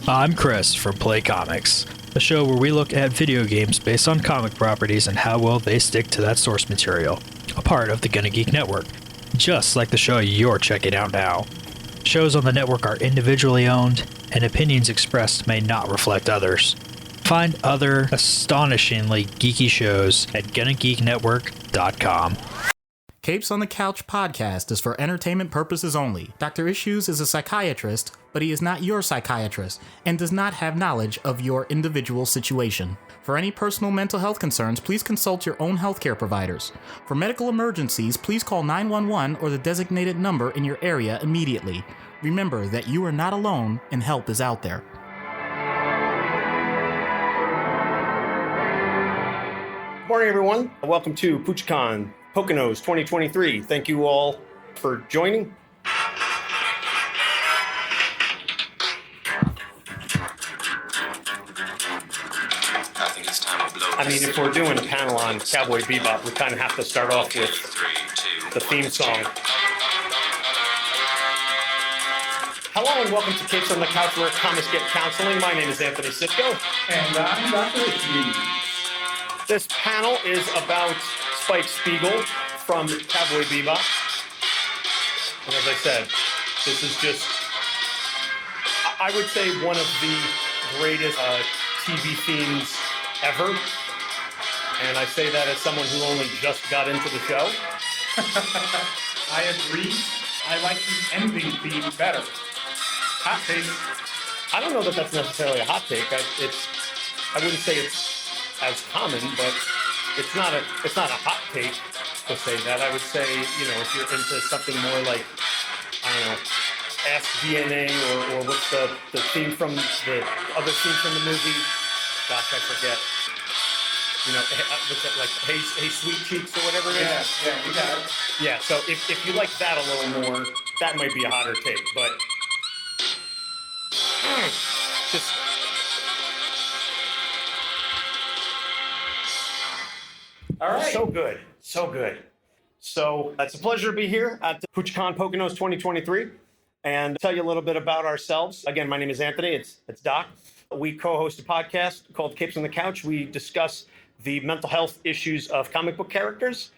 I'm Chris from Play Comics, a show where we look at video games based on comic properties and how well they stick to that source material, a part of the Gonna Geek Network, just like the show you're checking out now. Shows on the network are individually owned, and opinions expressed may not reflect others. Find other astonishingly geeky shows at GonnaGeekNetwork.com. Capes on the Couch podcast is for entertainment purposes only. Dr. Issues is a psychiatrist, but he is not your psychiatrist and does not have knowledge of your individual situation. For any personal mental health concerns, please consult your own healthcare providers. For medical emergencies, please call 911 or the designated number in your area immediately. Remember that you are not alone and help is out there. Good morning, everyone. Welcome to PuchiCon Poconos 2023. Thank you all for joining. I mean, if we're doing a panel on Cowboy Bebop, we kind of have to start off with the theme song. Hello and welcome to Capes on the Couch, where comics get counseling. My name is Anthony Sitko. And I'm Dr. Issues. This panel is about Spiegel from Cowboy Bebop. And as I said, this is just, I would say, one of the greatest TV themes ever. And I say that as someone who only just got into the show. I agree. I like the ending theme better. Hot take. I don't know that that's necessarily a hot take. I wouldn't say it's as common, but it's not a hot take to say that. I would say, you know, if you're into something more like, I don't know, Ask DNA or what's the theme from the other scene from the movie? Gosh, I forget. You know, what's that, like, hey Sweet Cheeks or whatever it is? Yeah, you got it. Yeah, so if you like that a little more, that might be a hotter take, but just... All right. So good. So good. So it's a pleasure to be here at the PuchiCon Poconos 2023 and tell you a little bit about ourselves. Again, my name is Anthony. It's Doc. We co-host a podcast called Capes on the Couch. We discuss the mental health issues of comic book characters.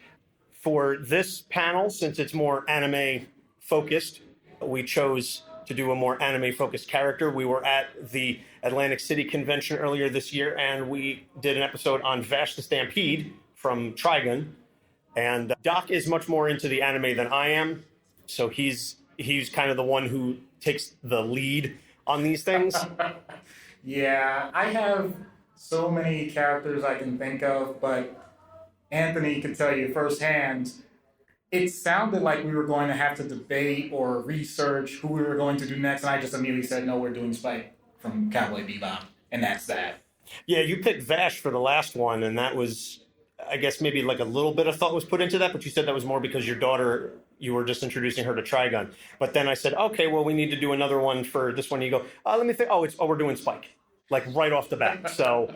For this panel, since it's more anime focused, we chose to do a more anime focused character. We were at the Atlantic City convention earlier this year, and we did an episode on Vash the Stampede from Trigun. And Doc is much more into the anime than I am. So he's kind of the one who takes the lead on these things. Yeah, I have so many characters I can think of, but Anthony can tell you firsthand, it sounded like we were going to have to debate or research who we were going to do next, and I just immediately said, no, we're doing Spike from Cowboy Bebop, and that's that. Yeah, you picked Vash for the last one, and that was, I guess maybe like a little bit of thought was put into that, but you said that was more because your daughter, you were just introducing her to Trigun. But then I said, okay, well, we need to do another one for this one. You go, let me think. We're doing Spike, like right off the bat. So,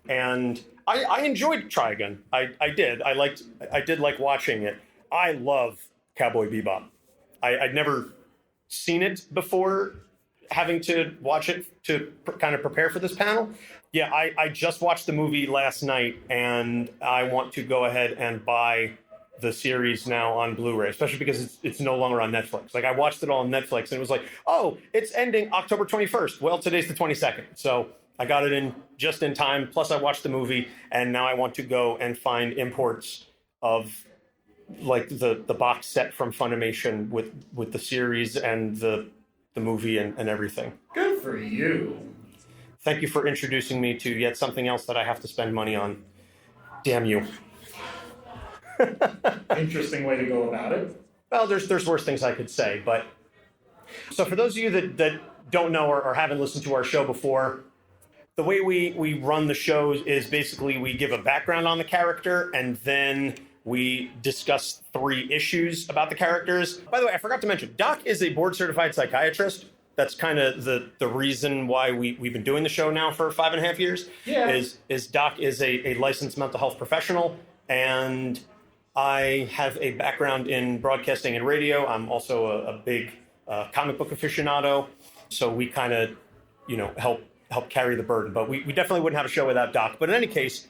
and I enjoyed Trigun. I did. I did like watching it. I love Cowboy Bebop. I'd never seen it before having to watch it to kind of prepare for this panel. Yeah, I just watched the movie last night, and I want to go ahead and buy the series now on Blu-ray, especially because it's no longer on Netflix. Like, I watched it all on Netflix, and it was like, oh, it's ending October 21st. Well, today's the 22nd. So I got it in just in time. Plus, I watched the movie, and now I want to go and find imports of like the box set from Funimation with the series and the movie and everything. Good for you. Thank you for introducing me to yet something else that I have to spend money on. Damn you. Interesting way to go about it. Well, there's worse things I could say, but... So for those of you that don't know or haven't listened to our show before, the way we run the shows is basically we give a background on the character, and then we discuss 3 issues about the characters. By the way, I forgot to mention, Doc is a board-certified psychiatrist. That's kind of the reason why we've been doing the show now for 5.5 years. Yeah. Is Doc is a licensed mental health professional, and I have a background in broadcasting and radio. I'm also a big comic book aficionado. So we kind of help carry the burden. But we definitely wouldn't have a show without Doc. But in any case,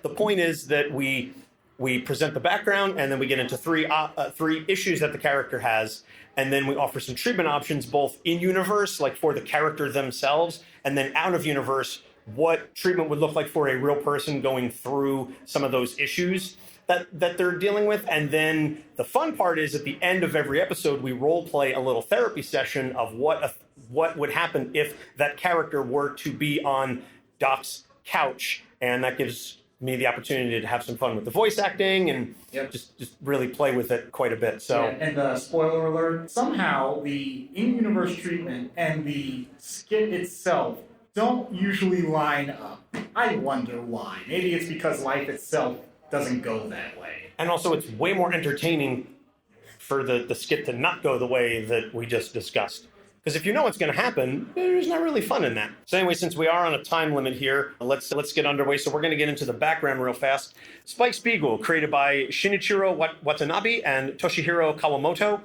the point is that we present the background, and then we get into three issues that the character has, and then we offer some treatment options, both in universe, like for the character themselves, and then out of universe, what treatment would look like for a real person going through some of those issues that they're dealing with. And then the fun part is at the end of every episode, we role play a little therapy session of what would happen if that character were to be on Doc's couch, and that gives me the opportunity to have some fun with the voice acting and just really play with it quite a bit. So, and spoiler alert, somehow the in-universe treatment and the skit itself don't usually line up. I wonder why. Maybe it's because life itself doesn't go that way. And also it's way more entertaining for the skit to not go the way that we just discussed. Because if you know what's going to happen, there's not really fun in that. So anyway, since we are on a time limit here, let's get underway. So we're going to get into the background real fast. Spike Spiegel, created by Shinichiro Watanabe and Toshihiro Kawamoto,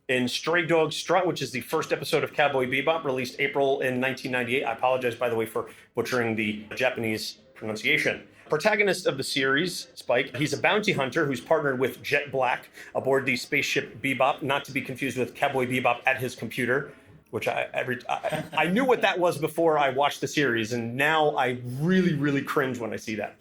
in Stray Dog Strut, which is the first episode of Cowboy Bebop, released April in 1998. I apologize, by the way, for butchering the Japanese pronunciation. Protagonist of the series, Spike, he's a bounty hunter who's partnered with Jet Black aboard the spaceship Bebop, not to be confused with Cowboy Bebop at his computer, which I knew what that was before I watched the series, and now I really, really cringe when I see that.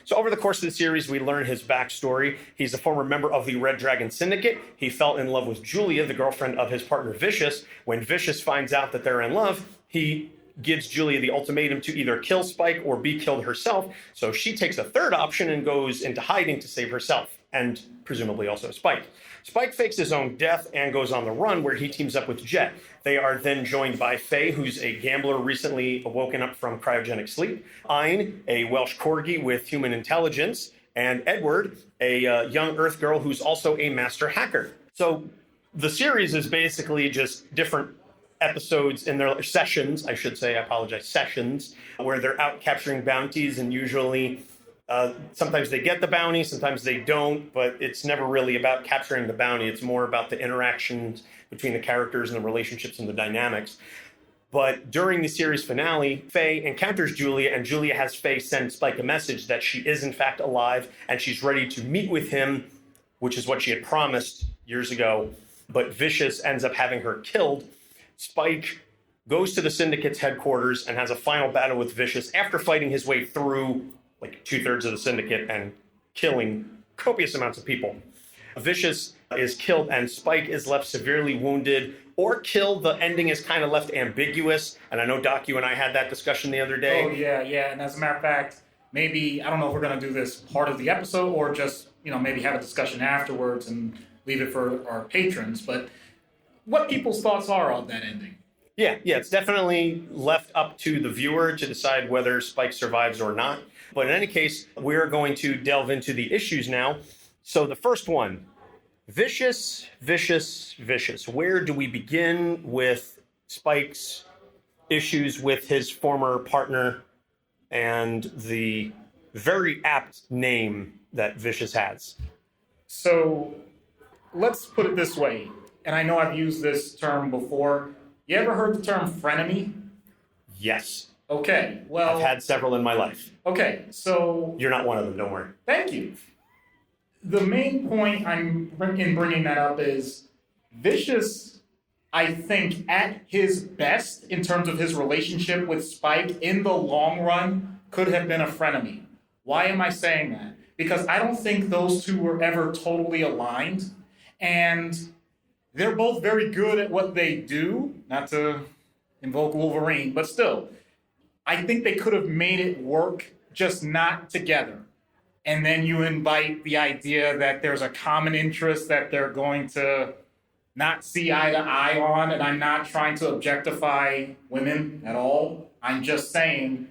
So over the course of the series, we learn his backstory. He's a former member of the Red Dragon Syndicate. He fell in love with Julia, the girlfriend of his partner Vicious. When Vicious finds out that they're in love, he gives Julia the ultimatum to either kill Spike or be killed herself. So she takes a third option and goes into hiding to save herself, and presumably also Spike. Spike fakes his own death and goes on the run, where he teams up with Jet. They are then joined by Faye, who's a gambler recently woken up from cryogenic sleep, Ein, a Welsh Corgi with human intelligence, and Edward, a young Earth girl who's also a master hacker. So the series is basically just different episodes in their sessions, I should say, sessions, where they're out capturing bounties, and usually sometimes they get the bounty, sometimes they don't, but it's never really about capturing the bounty. It's more about the interactions between the characters and the relationships and the dynamics. But during the series finale, Faye encounters Julia, and Julia has Faye send Spike a message that she is in fact alive and she's ready to meet with him, which is what she had promised years ago. But Vicious ends up having her killed. Spike goes to the Syndicate's headquarters and has a final battle with Vicious after fighting his way through like 2/3 of the Syndicate and killing copious amounts of people. Vicious is killed and Spike is left severely wounded or killed. The ending is kind of left ambiguous. And I know, Doc, you and I had that discussion the other day. Oh, yeah. And as a matter of fact, maybe, I don't know if we're going to do this part of the episode or just, maybe have a discussion afterwards and leave it for our patrons. But what people's thoughts are on that ending? Yeah, it's definitely left up to the viewer to decide whether Spike survives or not. But in any case, we're going to delve into the issues now. So the first one, Vicious. Where do we begin with Spike's issues with his former partner and the very apt name that Vicious has? So let's put it this way, and I know I've used this term before. You ever heard the term frenemy? Yes. Okay, well... I've had several in my life. Okay, so... You're not one of them, don't worry. Thank you. The main point in bringing that up is Vicious, I think, at his best, in terms of his relationship with Spike, in the long run, could have been a frenemy. Why am I saying that? Because I don't think those two were ever totally aligned, and they're both very good at what they do, not to invoke Wolverine, but still, I think they could have made it work, just not together. And then you invite the idea that there's a common interest that they're going to not see eye to eye on, and I'm not trying to objectify women at all. I'm just saying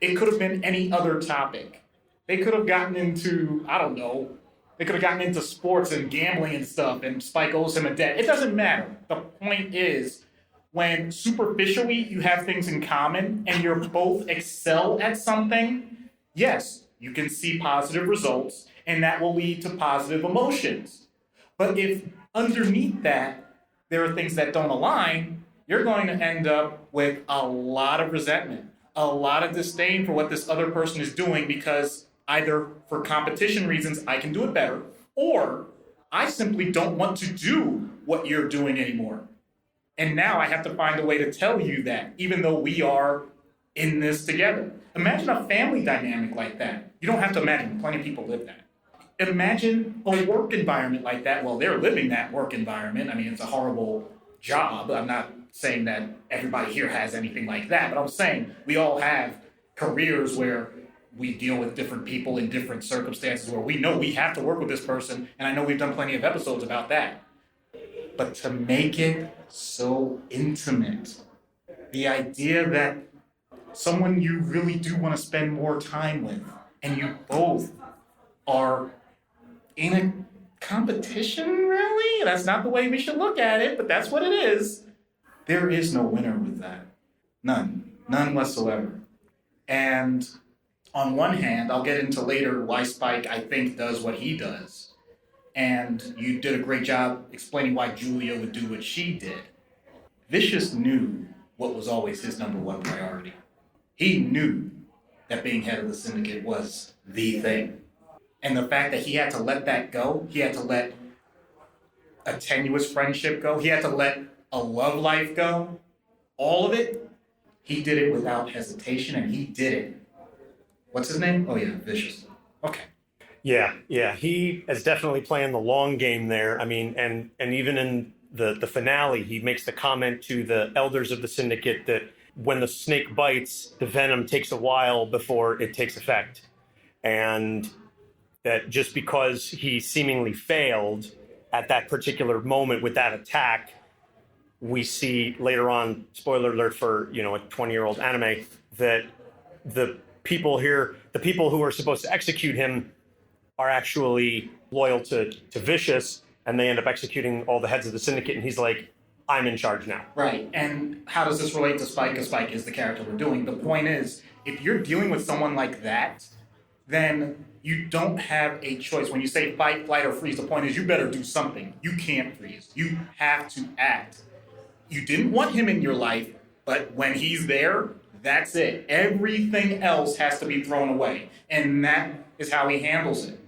it could have been any other topic. They could have gotten into, I don't know, they could have gotten into sports and gambling and stuff, and Spike owes him a debt. It doesn't matter. The point is, when superficially you have things in common and you're both excel at something, yes, you can see positive results, and that will lead to positive emotions. But if underneath that, there are things that don't align, you're going to end up with a lot of resentment, a lot of disdain for what this other person is doing, because either for competition reasons, I can do it better, or I simply don't want to do what you're doing anymore. And now I have to find a way to tell you that, even though we are in this together. Imagine a family dynamic like that. You don't have to imagine, plenty of people live that. Imagine a work environment like that. Well, they're living that work environment. I mean, it's a horrible job. I'm not saying that everybody here has anything like that, but I'm saying we all have careers where we deal with different people in different circumstances where we know we have to work with this person, and I know we've done plenty of episodes about that. But to make it so intimate, the idea that someone you really do want to spend more time with, and you both are in a competition, really? That's not the way we should look at it, but that's what it is. There is no winner with that. None. None whatsoever. And on one hand, I'll get into later why Spike, I think, does what he does. And you did a great job explaining why Julia would do what she did. Vicious knew what was always his number one priority. He knew that being head of the syndicate was the thing. And the fact that he had to let that go, he had to let a tenuous friendship go, he had to let a love life go, all of it, he did it without hesitation, and he did it. What's his name? Oh yeah, Vicious. Okay. Yeah, he is definitely playing the long game there. I mean, and even in the finale, he makes the comment to the elders of the syndicate that when the snake bites, the venom takes a while before it takes effect. And that just because he seemingly failed at that particular moment with that attack, we see later on, spoiler alert for, a 20-year-old anime, that the people here, the people who are supposed to execute him are actually loyal to Vicious, and they end up executing all the heads of the syndicate, and he's like, I'm in charge now. Right, and how does this relate to Spike? Because Spike is the character we're doing. The point is, if you're dealing with someone like that, then you don't have a choice. When you say fight, flight, or freeze, the point is you better do something. You can't freeze. You have to act. You didn't want him in your life, but when he's there, that's it. Everything else has to be thrown away. And that is how he handles it.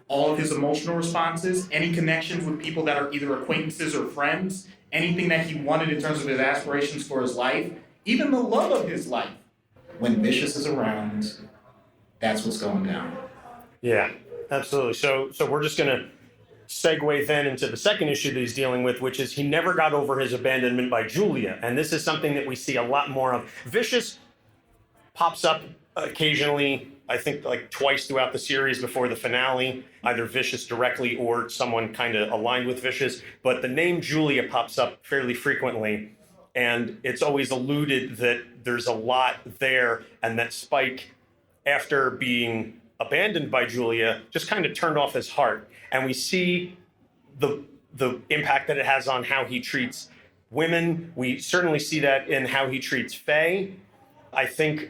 All of his emotional responses, any connections with people that are either acquaintances or friends, anything that he wanted in terms of his aspirations for his life, even the love of his life. When Vicious is around, that's what's going down. Yeah, absolutely. So we're just going to segue then into the second issue that he's dealing with, which is he never got over his abandonment by Julia. And this is something that we see a lot more of. Vicious pops up occasionally, I think like twice throughout the series before the finale, either Vicious directly or someone kind of aligned with Vicious. But the name Julia pops up fairly frequently. And it's always alluded that there's a lot there, and that Spike, after being abandoned by Julia, just kind of turned off his heart. And we see the impact that it has on how he treats women. We certainly see that in how he treats Faye. I think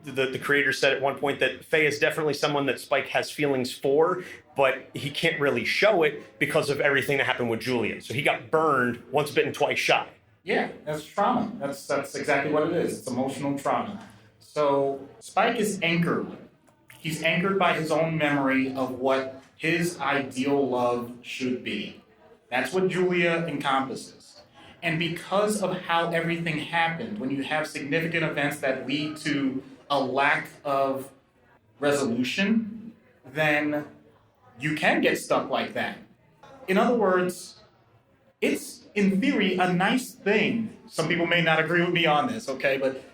the creator said at one point that Faye is definitely someone that Spike has feelings for, but he can't really show it because of everything that happened with Julia. So he got burned, once bitten, twice shy. Yeah, that's trauma. That's exactly what it is. It's emotional trauma. So Spike is anchored. He's anchored by his own memory of what his ideal love should be. That's what Julia encompasses. And because of how everything happened, when you have significant events that lead to a lack of resolution, then you can get stuck like that. In other words, it's, in theory, a nice thing. Some people may not agree with me on this, okay? But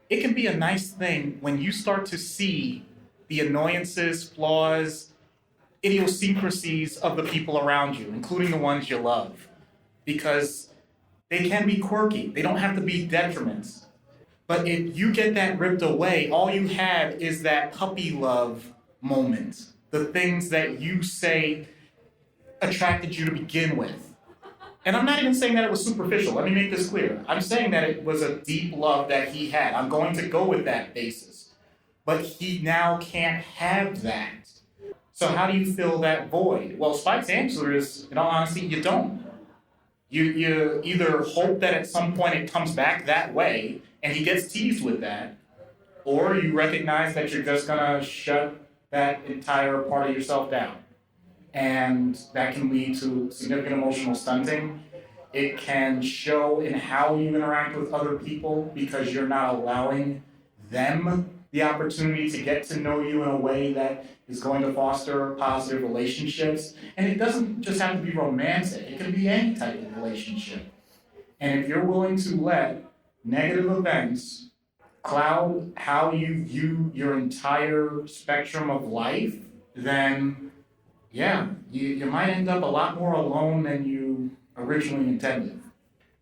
it can be a nice thing when you start to see the annoyances, flaws, idiosyncrasies of the people around you, including the ones you love. Because they can be quirky. They don't have to be detriments. But if you get that ripped away, all you have is that puppy love moment. The things that you say attracted you to begin with. And I'm not even saying that it was superficial. Let me make this clear. I'm saying that it was a deep love that he had. I'm going to go with that basis. But he now can't have that. So how do you fill that void? Well, Spike's answer is, in all honesty, you don't. You either hope that at some point it comes back that way and he gets teased with that, or you recognize that you're just gonna shut that entire part of yourself down. And that can lead to significant emotional stunting. It can show in how you interact with other people because you're not allowing them the opportunity to get to know you in a way that is going to foster positive relationships. And it doesn't just have to be romantic, it can be any type of relationship. And if you're willing to let negative events cloud how you view your entire spectrum of life, then yeah, you might end up a lot more alone than you originally intended.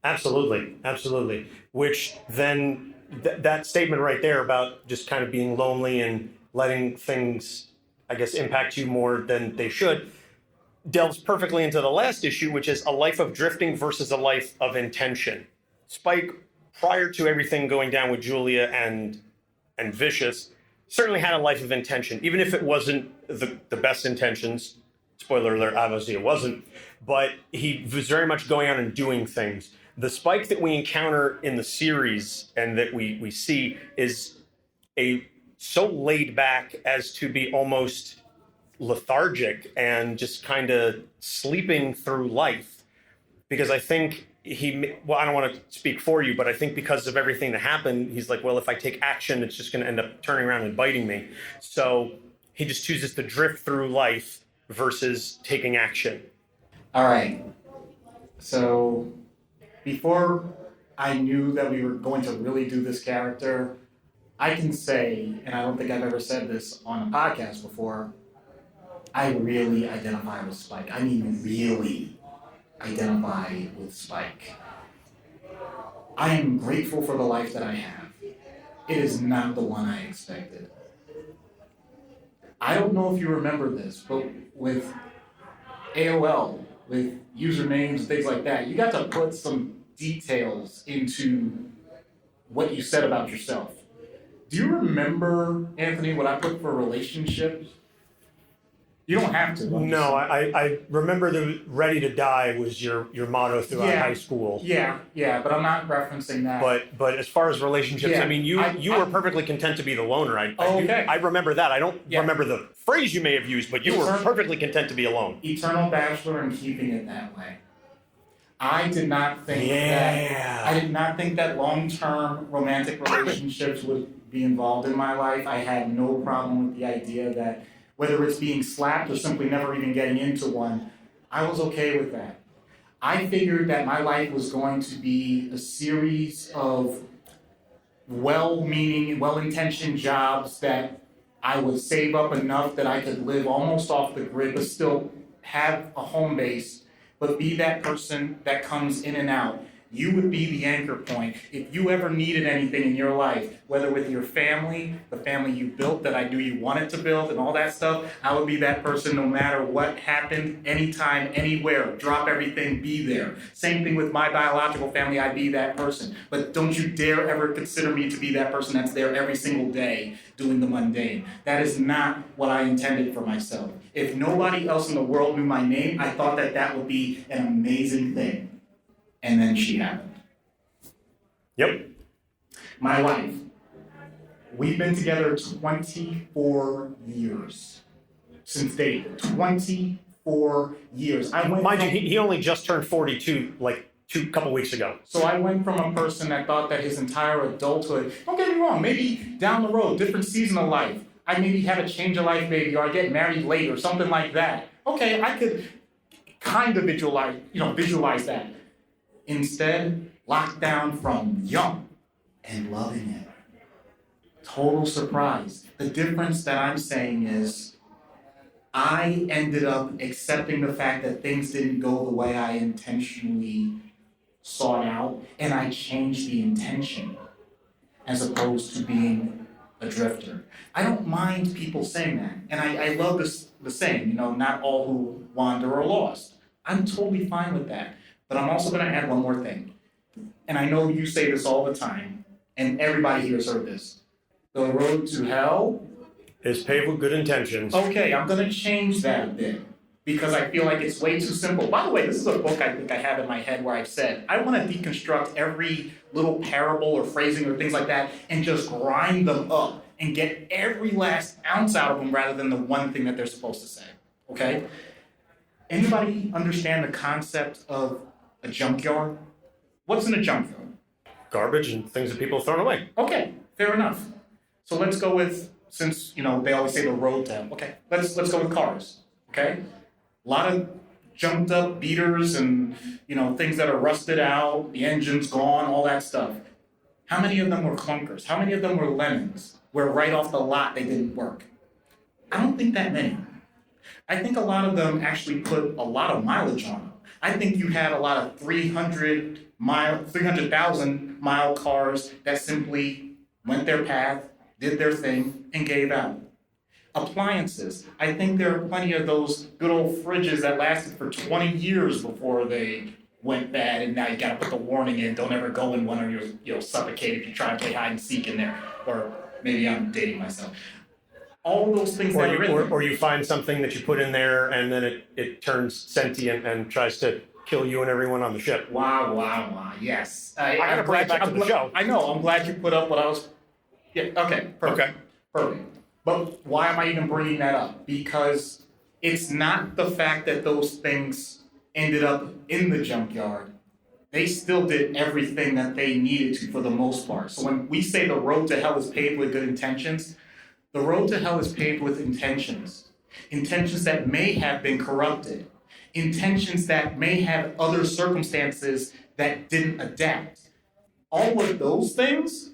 Absolutely, absolutely. Which then, that statement right there about just kind of being lonely and letting things, I guess, impact you more than they should, delves perfectly into the last issue, which is a life of drifting versus a life of intention. Spike, prior to everything going down with Julia and Vicious, certainly had a life of intention, even if it wasn't the best intentions. Spoiler alert, obviously it wasn't, but he was very much going out and doing things. The Spike that we encounter in the series and that we see is so laid back as to be almost lethargic and just kind of sleeping through life. Because I think I don't want to speak for you, but I think because of everything that happened, he's like, well, if I take action, it's just going to end up turning around and biting me. So he just chooses to drift through life versus taking action. All right. So before I knew that we were going to really do this character, I can say, and I don't think I've ever said this on a podcast before, I really identify with Spike. I mean, really identify with Spike. I am grateful for the life that I have. It is not the one I expected. I don't know if you remember this, but with AOL, with usernames and things like that, you got to put some details into what you said about yourself. Do you remember, Anthony, what I put for relationships? You don't have to. No, I remember the ready to die was your motto throughout high school. Yeah, but I'm not referencing that. But as far as relationships, I mean, you were perfectly content to be the loner. I remember that. I don't remember the phrase you may have used, but you were perfectly content to be alone. Eternal bachelor and keeping it that way. I did not think that long-term romantic relationships would be involved in my life. I had no problem with the idea that whether it's being slapped or simply never even getting into one, I was okay with that. I figured that my life was going to be a series of well-meaning, well-intentioned jobs that I would save up enough that I could live almost off the grid, but still have a home base, but be that person that comes in and out. You would be the anchor point. If you ever needed anything in your life, whether with your family, the family you built that I knew you wanted to build and all that stuff, I would be that person no matter what happened, anytime, anywhere. Drop everything, be there. Same thing with my biological family, I'd be that person. But don't you dare ever consider me to be that person that's there every single day doing the mundane. That is not what I intended for myself. If nobody else in the world knew my name, I thought that would be an amazing thing. And then she happened. Yep. My wife. We've been together 24 years. Since dating. 24 years. Mind you, he only just turned 42 like a couple weeks ago. So I went from a person that thought that his entire adulthood, don't get me wrong, maybe down the road, different season of life, I maybe have a change of life baby, or I get married late or something like that. Okay, I could kind of visualize that. Instead, locked down from young and loving it. Total surprise. The difference that I'm saying is I ended up accepting the fact that things didn't go the way I intentionally sought out, and I changed the intention as opposed to being a drifter. I don't mind people saying that, and I love the saying, not all who wander are lost. I'm totally fine with that. But I'm also going to add one more thing. And I know you say this all the time, and everybody here has heard this. The road to hell is paved with good intentions. Okay, I'm going to change that a bit. because I feel like it's way too simple. By the way, this is a book I think I have in my head where I've said, I want to deconstruct every little parable or phrasing or things like that and just grind them up and get every last ounce out of them rather than the one thing that they're supposed to say, okay? Anybody understand the concept of a junkyard? What's in a junkyard? Garbage and things that people have thrown away. Okay, fair enough. So let's go with, since, they always say the road to hell. Okay, let's go with cars, okay? A lot of jumped up beaters and, things that are rusted out, the engine's gone, all that stuff. How many of them were clunkers? How many of them were lemons, where right off the lot they didn't work? I don't think that many. I think a lot of them actually put a lot of mileage on them. I think you had a lot of 300,000 mile cars that simply went their path, did their thing, and gave out. Appliances. I think there are plenty of those good old fridges that lasted for 20 years before they went bad, and now you gotta put the warning in, don't ever go in one or you'll suffocate if you try and play hide and seek in there. Or maybe I'm dating myself. All those things or you find something that you put in there and then it turns sentient and tries to kill you and everyone on the ship. Wow. Yes. I gotta bring it back to the show. I know. I'm glad you put up what I was. Yeah. Okay. Perfect. Okay. Perfect. But why am I even bringing that up? Because it's not the fact that those things ended up in the junkyard. They still did everything that they needed to for the most part. So when we say the road to hell is paved with good intentions, the road to hell is paved with intentions. Intentions that may have been corrupted. Intentions that may have other circumstances that didn't adapt. All of those things,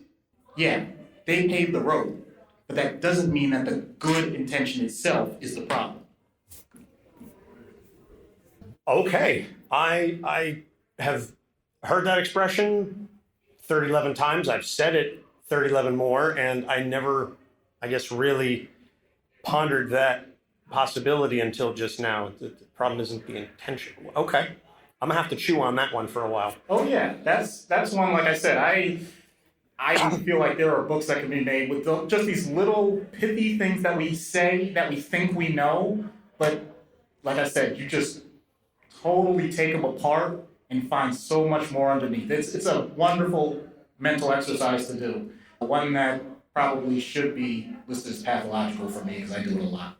yeah, they paved the road. But that doesn't mean that the good intention itself is the problem. Okay. I have heard that expression 30-11 times. I've said it 30-11 more, and I never, I guess, really pondered that possibility until just now. The problem isn't the intention. Okay. I'm going to have to chew on that one for a while. Oh, yeah. That's one, like I said, I feel like there are books that can be made with just these little pithy things that we say, that we think we know, but like I said, you just totally take them apart and find so much more underneath. It's a wonderful mental exercise to do. One that probably should be listed as pathological for me because I do it a lot.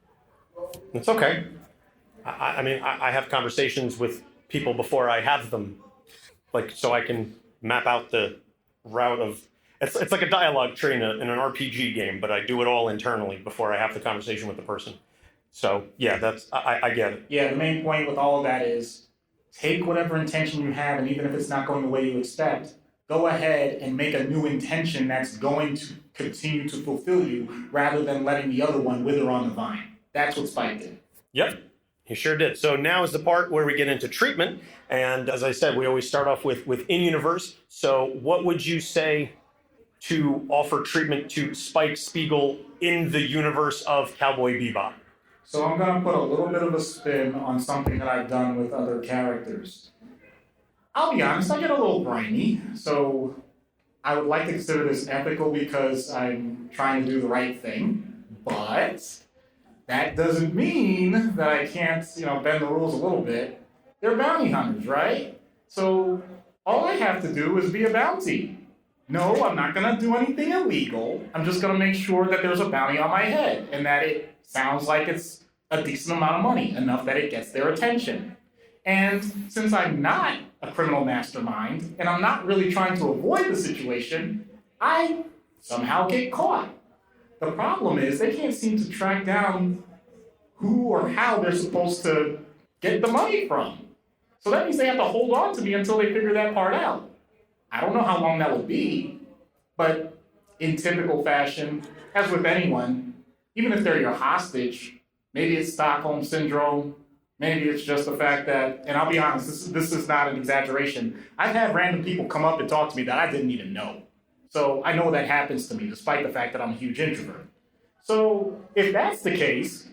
It's okay. I have conversations with people before I have them, so I can map out the route of. It's like a dialogue tree in an RPG game, but I do it all internally before I have the conversation with the person. So yeah, I get it. Yeah, the main point with all of that is take whatever intention you have, and even if it's not going the way you expect, go ahead and make a new intention that's going to continue to fulfill you, rather than letting the other one wither on the vine. That's what Spike did. Yep. He sure did. So now is the part where we get into treatment. And as I said, we always start off with in-universe. So what would you say to offer treatment to Spike Spiegel in the universe of Cowboy Bebop? So I'm going to put a little bit of a spin on something that I've done with other characters. I'll be honest, I get a little grimy. So I would like to consider this ethical because I'm trying to do the right thing. But that doesn't mean that I can't, bend the rules a little bit. They're bounty hunters, right? So all I have to do is be a bounty. No, I'm not going to do anything illegal. I'm just going to make sure that there's a bounty on my head and that it sounds like it's a decent amount of money, enough that it gets their attention. And since I'm not a criminal mastermind and I'm not really trying to avoid the situation, I somehow get caught. The problem is they can't seem to track down who or how they're supposed to get the money from. So that means they have to hold on to me until they figure that part out. I don't know how long that would be, but in typical fashion, as with anyone, even if they're your hostage, maybe it's Stockholm Syndrome, maybe it's just the fact that, and I'll be honest, this is not an exaggeration, I've had random people come up and talk to me that I didn't even know. So I know that happens to me, despite the fact that I'm a huge introvert. So if that's the case,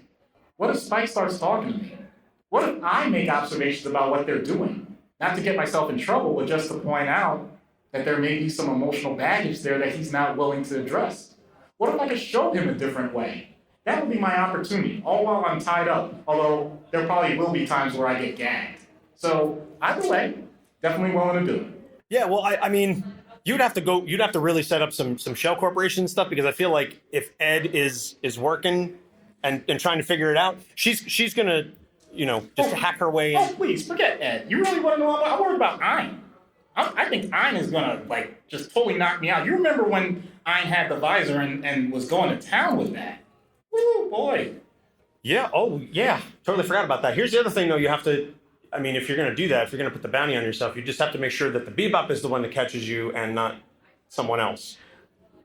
what if Spike starts talking to me? What if I make observations about what they're doing? Not to get myself in trouble, but just to point out that there may be some emotional baggage there that he's not willing to address. What if I could show him a different way? That would be my opportunity, all while I'm tied up. Although there probably will be times where I get gagged. So either way, definitely willing to do it. Yeah, well, I mean, you'd have to really set up some shell corporation stuff, because I feel like if Ed is working and trying to figure it out, she's gonna, just hack her way in. Oh, please, forget Ed. You really want to know? I'm worried about Ein. I think Ein is gonna, just totally knock me out. You remember when Ein had the visor and was going to town with that? Woo, boy. Yeah, oh, yeah. Totally forgot about that. Here's the other thing, though. You have to, if you're going to do that, if you're going to put the bounty on yourself, you just have to make sure that the Bebop is the one that catches you and not someone else.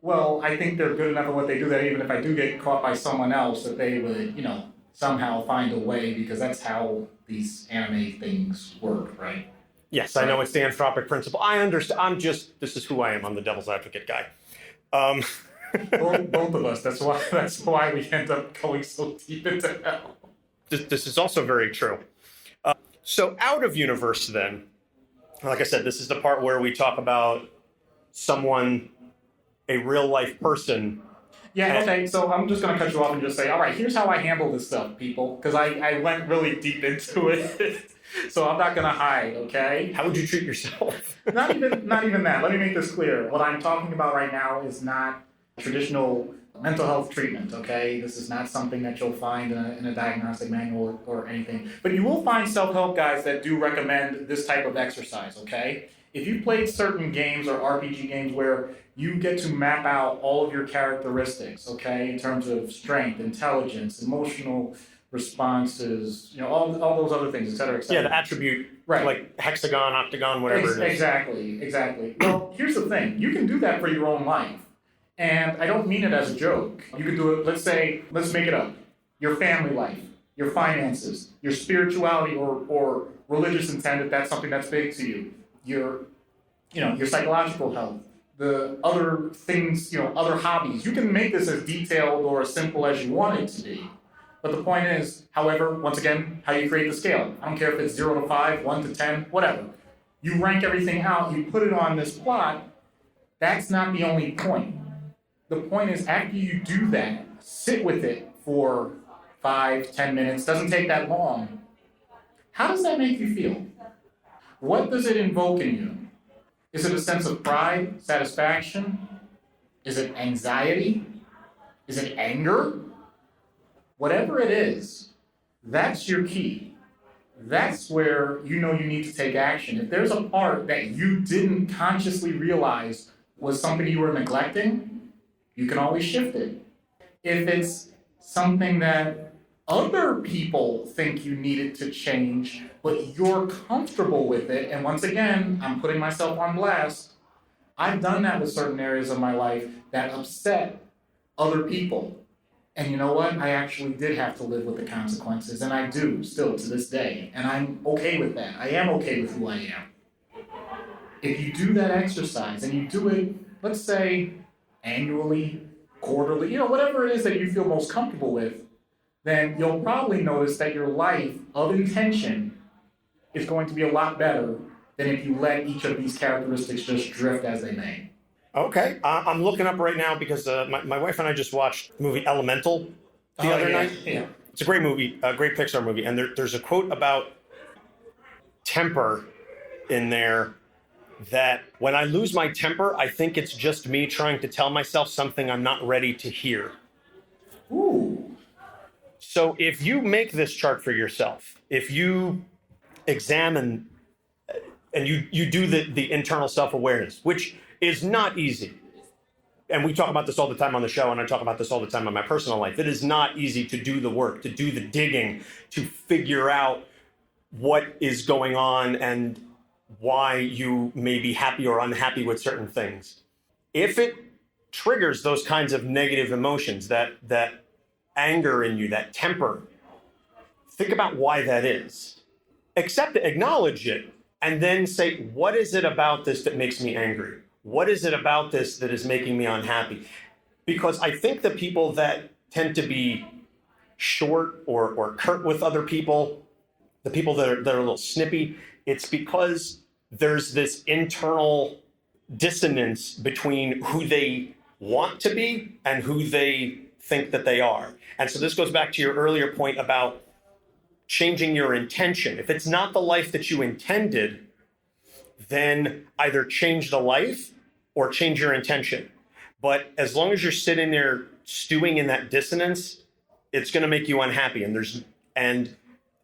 Well, I think they're good enough at what they do that even if I do get caught by someone else, that they would, somehow find a way, because that's how these anime things work, right? Yes, I know it's the anthropic principle. I understand. This is who I am. I'm the devil's advocate guy. Both of us. That's why we end up going so deep into hell. This is also very true. So out of universe, then, like I said, this is the part where we talk about someone, a real life person. Yeah, okay, so I'm just going to cut you off and just say, all right, here's how I handle this stuff, people, because I went really deep into it. So I'm not going to hide, okay? How would you treat yourself? Not even that. Let me make this clear. What I'm talking about right now is not traditional mental health treatment, okay? This is not something that you'll find in a diagnostic manual or anything. But you will find self-help guides that do recommend this type of exercise, okay? If you played certain games or RPG games where you get to map out all of your characteristics, okay, in terms of strength, intelligence, emotional responses, all those other things, et cetera, et cetera. Yeah, the attribute, right, like hexagon, octagon, whatever it is. Exactly. Well, here's the thing. You can do that for your own life. And I don't mean it as a joke. You can do it, let's make it up. Your family life, your finances, your spirituality or religious intent, if that's something that's big to you, your psychological health, the other things, other hobbies. You can make this as detailed or as simple as you want it to be. But the point is, however, once again, how you create the scale. I don't care if it's 0 to 5, 1 to 10, whatever. You rank everything out, you put it on this plot. That's not the only point. The point is, after you do that, sit with it for 5-10 minutes, doesn't take that long. How does that make you feel? What does it invoke in you? Is it a sense of pride, satisfaction? Is it anxiety? Is it anger? Whatever it is, that's your key. That's where you need to take action. If there's a part that you didn't consciously realize was something you were neglecting, you can always shift it. If it's something that other people think you needed to change, but you're comfortable with it, and once again, I'm putting myself on blast, I've done that with certain areas of my life that upset other people. And you know what? I actually did have to live with the consequences, and I do still to this day. And I'm okay with that. I am okay with who I am. If you do that exercise and you do it, let's say, annually, quarterly, whatever it is that you feel most comfortable with, then you'll probably notice that your life of intention is going to be a lot better than if you let each of these characteristics just drift as they may. Okay. I'm looking up right now because my wife and I just watched the movie Elemental the other night. Yeah. It's a great movie, a great Pixar movie. And there's a quote about temper in there that when I lose my temper, I think it's just me trying to tell myself something I'm not ready to hear. Ooh. So if you make this chart for yourself, if you examine and you do the internal self-awareness, which is not easy. And we talk about this all the time on the show, and I talk about this all the time in my personal life. It is not easy to do the work, to do the digging, to figure out what is going on and why you may be happy or unhappy with certain things. If it triggers those kinds of negative emotions, that anger in you, that temper, think about why that is. Accept it, acknowledge it, and then say, what is it about this that makes me angry? What is it about this that is making me unhappy? Because I think the people that tend to be short or curt with other people, the people that are a little snippy, it's because there's this internal dissonance between who they want to be and who they think that they are. And so this goes back to your earlier point about changing your intention. If it's not the life that you intended, then either change the life or change your intention. But as long as you're sitting there stewing in that dissonance, it's going to make you unhappy. And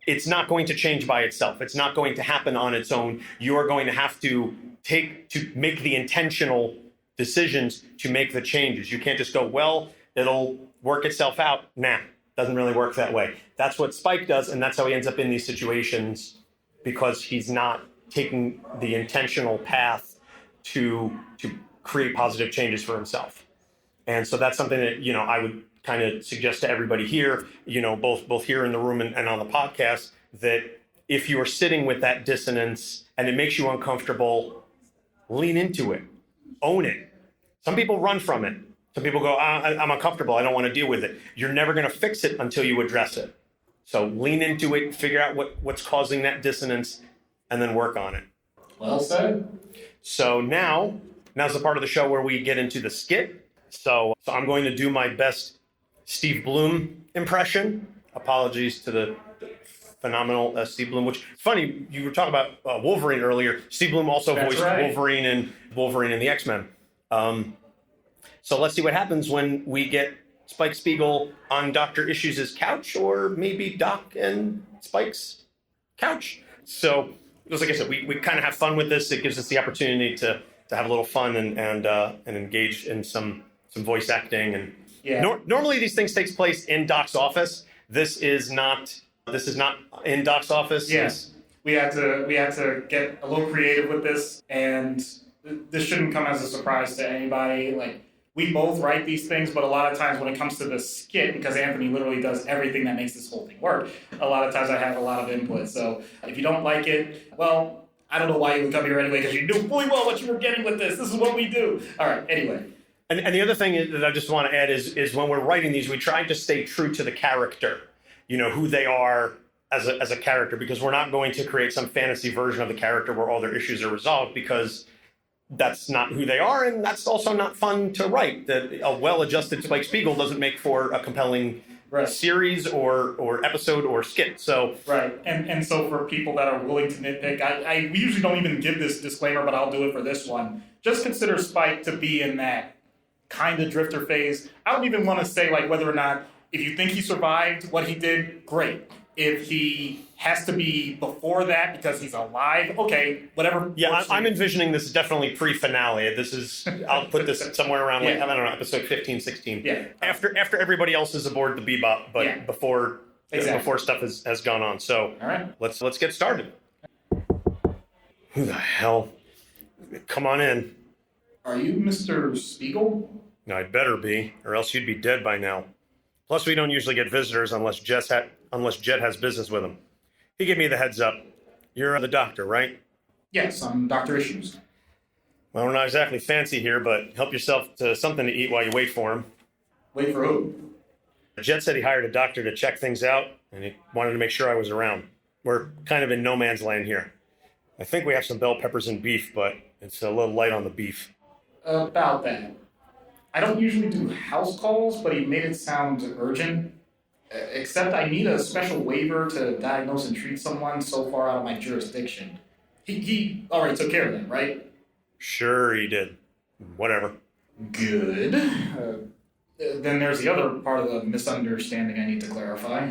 it's not going to change by itself. It's not going to happen on its own. You are going to have to make the intentional decisions to make the changes. You can't just go, well, it'll work itself out. Nah, doesn't really work that way. That's what Spike does, and that's how he ends up in these situations, because he's not taking the intentional path to create positive changes for himself. And so that's something that, I would kind of suggest to everybody here, both here in the room and on the podcast, that if you are sitting with that dissonance and it makes you uncomfortable, lean into it, own it. Some people run from it. Some people go, I'm uncomfortable, I don't want to deal with it. You're never going to fix it until you address it. So lean into it, figure out what's causing that dissonance, and then work on it. Well said. So now's the part of the show where we get into the skit. So I'm going to do my best Steve Bloom impression. Apologies to the phenomenal Steve Bloom, which, funny, you were talking about Wolverine earlier. Steve Bloom also voiced Wolverine and the X-Men. So let's see what happens when we get Spike Spiegel on Dr. Issues' couch, or maybe Doc and Spike's couch. So, just like I said, we kind of have fun with this. It gives us the opportunity to have a little fun and engage in some voice acting. And normally these things takes place in Doc's office. This is not in Doc's office. Yes, we had to get a little creative with this, and this shouldn't come as a surprise to anybody. Like, we both write these things, but a lot of times when it comes to the skit, because Anthony literally does everything that makes this whole thing work, a lot of times I have a lot of input. So if you don't like it, well, I don't know why you would come here anyway, because you knew fully well what you were getting with this. This is what we do. All right, anyway. And the other thing that I just want to add is when we're writing these, we try to stay true to the character, who they are as a character, because we're not going to create some fantasy version of the character where all their issues are resolved, because that's not who they are, and that's also not fun to write. That a well-adjusted Spike Spiegel doesn't make for a compelling series or episode or skit. So and so for people that are willing to nitpick, we usually don't even give this disclaimer, but I'll do it for this one. Just consider Spike to be in that kind of drifter phase. I don't even want to say whether or not, if you think he survived what he did, great. If he has to be before that because he's alive, okay, whatever. Yeah, I'm envisioning this definitely pre-finale. This is, I'll put this somewhere around, I don't know, episode 15, 16. Yeah. After everybody else is aboard the Bebop, but before stuff has gone on. So all right, let's get started. Who the hell? Come on in. Are you Mr. Spiegel? I'd better be, or else you'd be dead by now. Plus, we don't usually get visitors unless Jet has business with him. He gave me the heads up. You're the doctor, right? Yes, I'm Dr. Issues. Well, we're not exactly fancy here, but help yourself to something to eat while you wait for him. Wait for who? Jet said he hired a doctor to check things out, and he wanted to make sure I was around. We're kind of in no man's land here. I think we have some bell peppers and beef, but it's a little light on the beef. About that. I don't usually do house calls, but he made it sound urgent. Except I need a special waiver to diagnose and treat someone so far out of my jurisdiction. He already took care of that, right? Sure he did. Whatever. Good. Then there's the other part of the misunderstanding I need to clarify.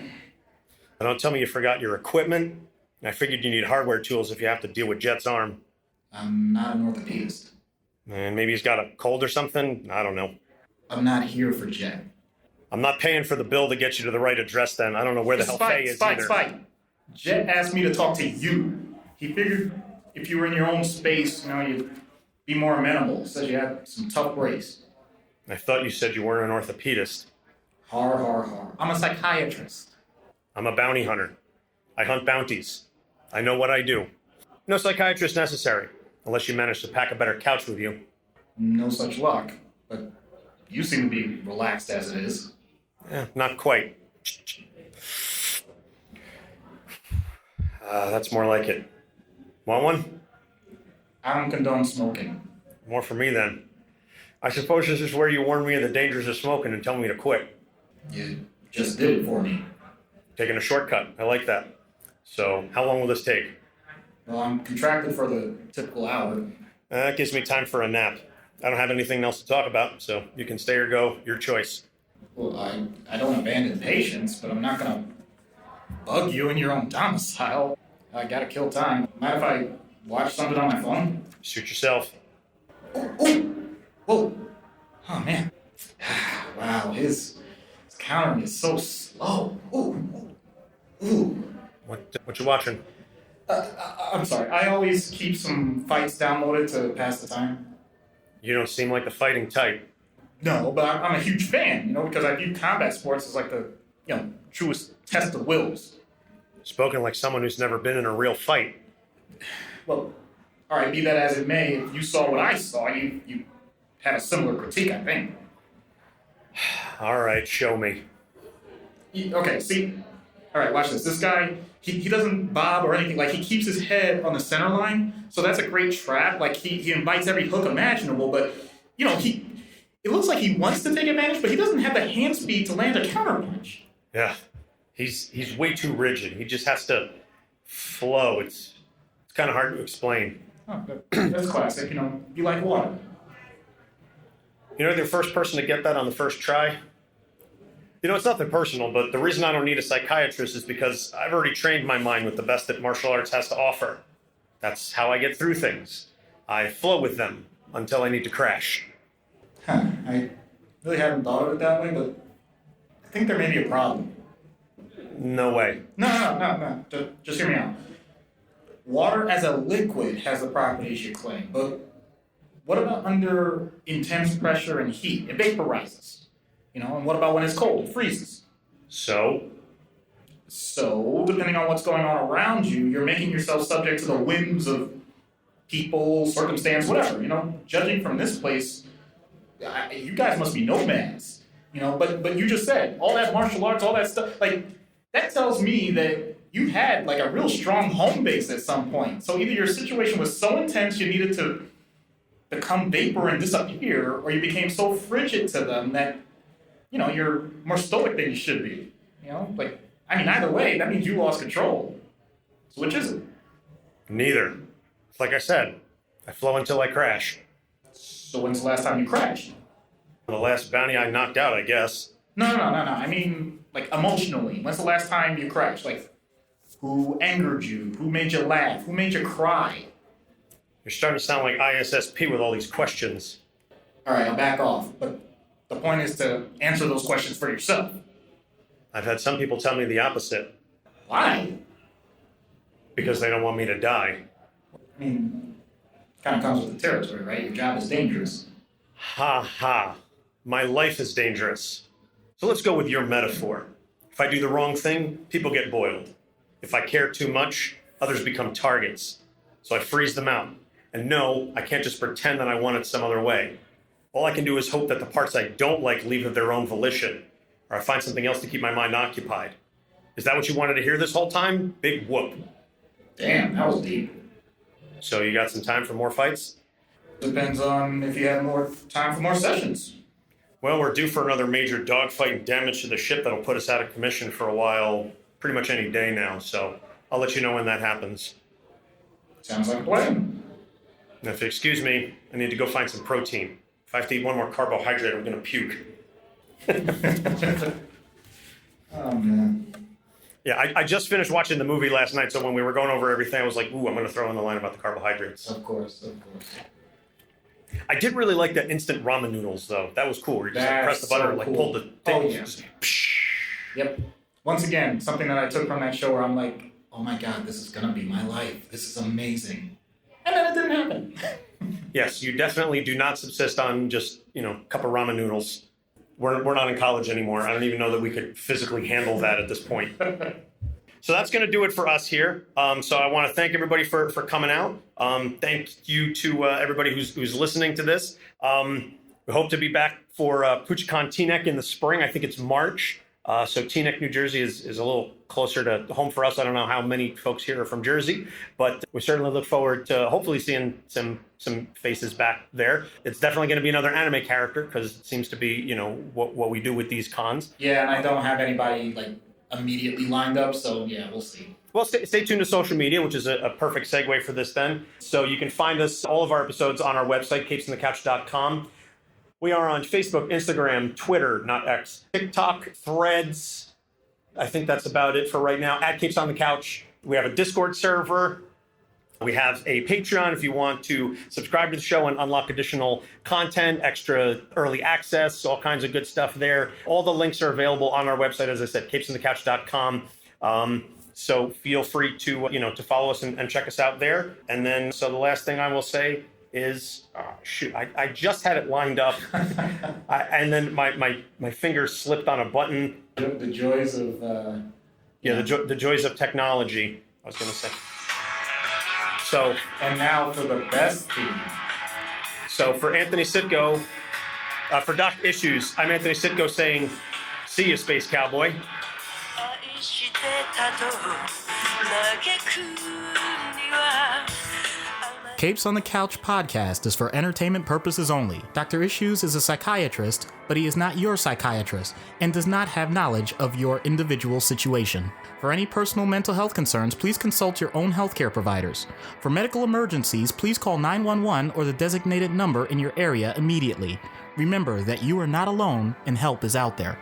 Don't tell me you forgot your equipment. I figured you need hardware tools if you have to deal with Jet's arm. I'm not an orthopedist. And maybe he's got a cold or something? I don't know. I'm not here for Jet. I'm not paying for the bill to get you to the right address then. I don't know where the hell Faye is either. Spike. Jet asked me to talk to you. He figured if you were in your own space, you'd be more amenable. Said you had some tough breaks. I thought you said you weren't an orthopedist. Har, har, har. I'm a psychiatrist. I'm a bounty hunter. I hunt bounties. I know what I do. No psychiatrist necessary, unless you manage to pack a better couch with you. No such luck, but you seem to be relaxed as it is. Not quite. That's more like it. Want one? I don't condone smoking. More for me then. I suppose this is where you warn me of the dangers of smoking and tell me to quit. You just did it for me. Taking a shortcut. I like that. So how long will this take? Well, I'm contracted for the typical hour. That gives me time for a nap. I don't have anything else to talk about, so you can stay or go. Your choice. Well, I don't abandon patients, but I'm not gonna bug you in your own domicile. I gotta kill time. Mind if I watch something on my phone? Suit yourself. Oh, whoa. Oh, man. Wow, his countering is so slow. Ooh. What you watching? I'm sorry. I always keep some fights downloaded to pass the time. You don't seem like the fighting type. No, but I'm a huge fan, because I view combat sports as like the, truest test of wills. Spoken like someone who's never been in a real fight. Well, all right, be that as it may, if you saw what I saw, you had a similar critique, I think. All right, show me. Okay, see? All right, watch this. This guy, he doesn't bob or anything. Like, he keeps his head on the center line, so that's a great trap. Like, he invites every hook imaginable, but, it looks like he wants to take advantage, but he doesn't have the hand speed to land a counterpunch. Yeah, he's way too rigid. He just has to flow. It's kind of hard to explain. Oh, that's classic. You like water. You're the first person to get that on the first try. It's nothing personal, but the reason I don't need a psychiatrist is because I've already trained my mind with the best that martial arts has to offer. That's how I get through things. I flow with them until I need to crash. I really hadn't thought of it that way, but I think there may be a problem. No way. No. Just hear me out. Water as a liquid has the properties you claim, but what about under intense pressure and heat? It vaporizes. And what about when it's cold? It freezes. So, depending on what's going on around you, you're making yourself subject to the whims of people, circumstance, whatever. Judging from this place, you guys must be nomads. But you just said all that martial arts, all that stuff. Like, that tells me that you had like a real strong home base at some point. So either your situation was so intense you needed to become vapor and disappear, or you became so frigid to them that you're more stoic than you should be. Either way, that means you lost control. So which is it? Neither. It's like I said, I flow until I crash. So when's the last time you crashed? The last bounty I knocked out, I guess. No. I mean, like, emotionally. When's the last time you crashed? Like, who angered you? Who made you laugh? Who made you cry? You're starting to sound like ISSP with all these questions. All right, I'll back off. But the point is to answer those questions for yourself. I've had some people tell me the opposite. Why? Because they don't want me to die. I mean, kind of comes with the territory, right? Your job is dangerous. Ha. My life is dangerous. So let's go with your metaphor. If I do the wrong thing, people get boiled. If I care too much, others become targets. So I freeze them out. And no, I can't just pretend that I want it some other way. All I can do is hope that the parts I don't like leave of their own volition, or I find something else to keep my mind occupied. Is that what you wanted to hear this whole time? Big whoop. Damn, that was deep. So you got some time for more fights? Depends on if you have more time for more sessions. Well, we're due for another major dogfight and damage to the ship that'll put us out of commission for a while, pretty much any day now, so I'll let you know when that happens. Sounds like a plan. Now, if you excuse me, I need to go find some protein. If I have to eat one more carbohydrate, I'm gonna puke. Oh, man. Yeah, I just finished watching the movie last night, so when we were going over everything, I was like, ooh, I'm gonna throw in the line about the carbohydrates. Of course. I did really like the instant ramen noodles, though. That was cool. Where you just press the button and cool. pulled the thing. Oh, yeah. Yep. Once again, something that I took from that show where I'm like, oh my God, this is gonna be my life. This is amazing. And then it didn't happen. Yes, you definitely do not subsist on just, a cup of ramen noodles. We're not in college anymore. I don't even know that we could physically handle that at this point. So that's going to do it for us here. So I want to thank everybody for coming out. Thank you to everybody who's listening to this. We hope to be back for PuchiCon TNEC in the spring. I think it's March. So Teaneck, New Jersey is a little closer to home for us. I don't know how many folks here are from Jersey, but we certainly look forward to hopefully seeing some faces back there. It's definitely going to be another anime character because it seems to be, you know, what we do with these cons. Yeah, and I don't have anybody like immediately lined up, so yeah, we'll see. Well, stay tuned to social media, which is a perfect segue for this then. So you can find us, all of our episodes, on our website, capesonthecouch.com. We are on Facebook, Instagram, Twitter, not X, TikTok, Threads. I think that's about it for right now. At Capes on the Couch. We have a Discord server. We have a Patreon if you want to subscribe to the show and unlock additional content, extra early access, all kinds of good stuff there. All the links are available on our website, as I said, capesonthecouch.com. So feel free to, to follow us and check us out there. And then, so the last thing I will say is, I just had it lined up, and then my finger slipped on a button. The joys of the joys of technology, I was going to say. So, and now for the best team. So for Anthony Sitko, for Doc Issues, I'm Anthony Sitko saying, see you, Space Cowboy. Capes on the Couch podcast is for entertainment purposes only. Dr. Issues is a psychiatrist, but he is not your psychiatrist and does not have knowledge of your individual situation. For any personal mental health concerns, please consult your own healthcare providers. For medical emergencies, please call 911 or the designated number in your area immediately. Remember that you are not alone and help is out there.